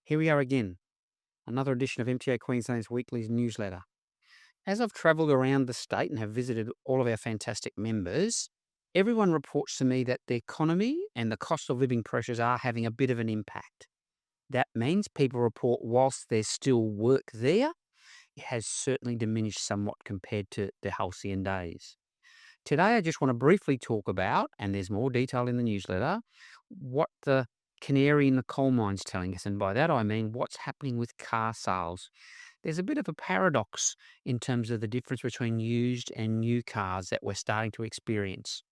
Here we are again, another edition of MTA Queensland's weekly newsletter. As I've travelled around the state and have visited all of our fantastic members, everyone reports to me that the economy and the cost of living pressures are having a bit of an impact. That means people report whilst there's still work there, it has certainly diminished somewhat compared to the halcyon days. Today, I just want to briefly talk about, and there's more detail in the newsletter, what the canary in the coal mine's telling us. And by that, I mean what's happening with car sales. There's a bit of a paradox in terms of the difference between used and new cars that we're starting to experience.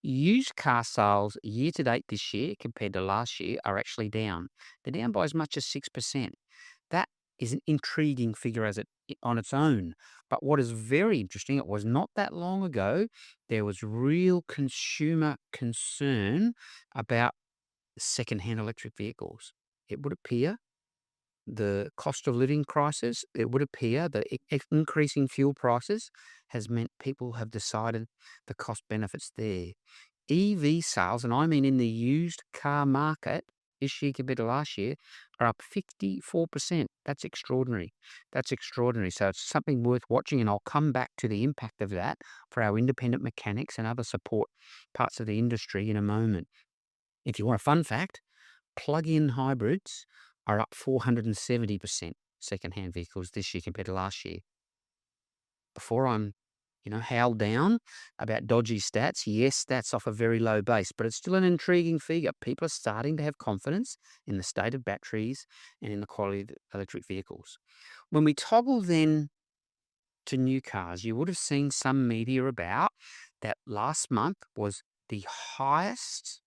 Used car sales year to date this year compared to last year are actually down. They're down by as much as 6%. That is an intriguing figure on its own. But what is very interesting, it was not that long ago, there was real consumer concern about second-hand electric vehicles. It would appear the cost of living crisis, it would appear the increasing fuel prices has meant people have decided the cost benefits there. EV sales, and I mean in the used car market this year compared to last year, are up 54%. That's extraordinary. That's extraordinary. So it's something worth watching, and I'll come back to the impact of that for our independent mechanics and other support parts of the industry in a moment. If you want a fun fact, plug-in hybrids are up 470% second-hand vehicles this year compared to last year. Before I'm howled down about dodgy stats. Yes, that's off a very low base, but it's still an intriguing figure. People are starting to have confidence in the state of batteries and in the quality of the electric vehicles. When we toggle then to new cars, you would have seen some media about that last month was the highest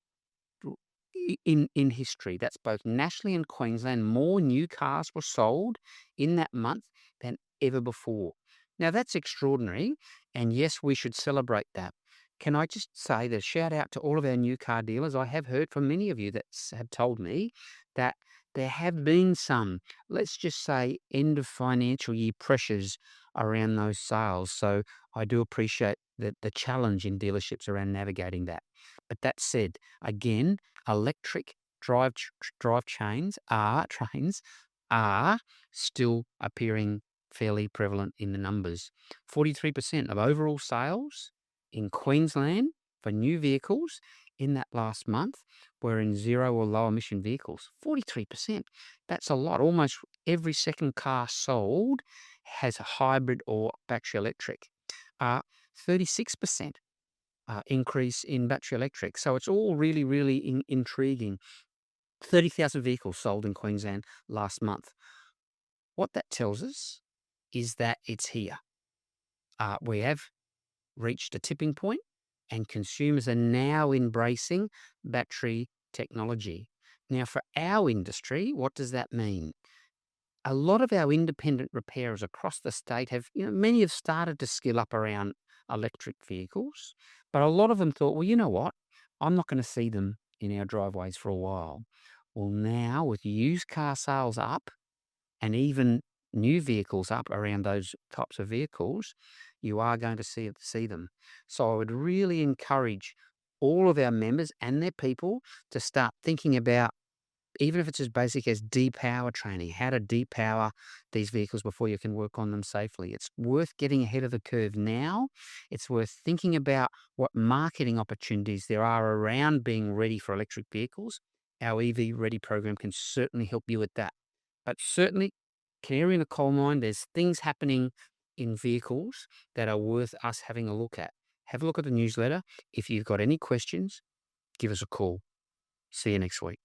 in history. That's both nationally and Queensland. More new cars were sold in that month than ever before. Now, that's extraordinary, and yes, we should celebrate that. Can I just say that shout out to all of our new car dealers? I have heard from many of you that have told me that there have been some, let's just say, end of financial year pressures around those sales. So I do appreciate the challenge in dealerships around navigating that. But that said, again, electric drive trains are still appearing fairly prevalent in the numbers. 43% of overall sales in Queensland for new vehicles in that last month were in zero or low emission vehicles. 43%. That's a lot. Almost every second car sold has a hybrid or battery electric. 36% increase in battery electric. So it's all really, really intriguing. 30,000 vehicles sold in Queensland last month. What that tells us is that it's here. We have reached a tipping point, and consumers are now embracing battery technology. Now, for our industry, what does that mean? A lot of our independent repairers across the state many have started to skill up around electric vehicles, but a lot of them thought, well, you know what? I'm not going to see them in our driveways for a while. Well, now with used car sales up and even new vehicles up around those types of vehicles, you are going to see them. So I would really encourage all of our members and their people to start thinking about, even if it's as basic as depower training, how to depower these vehicles before you can work on them safely. It's worth getting ahead of the curve now. It's worth thinking about what marketing opportunities there are around being ready for electric vehicles. Our EV Ready program can certainly help you with that. But certainly, canary in the coal mine, there's things happening in vehicles that are worth us having a look at. Have a look at the newsletter. If you've got any questions, give us a call. See you next week.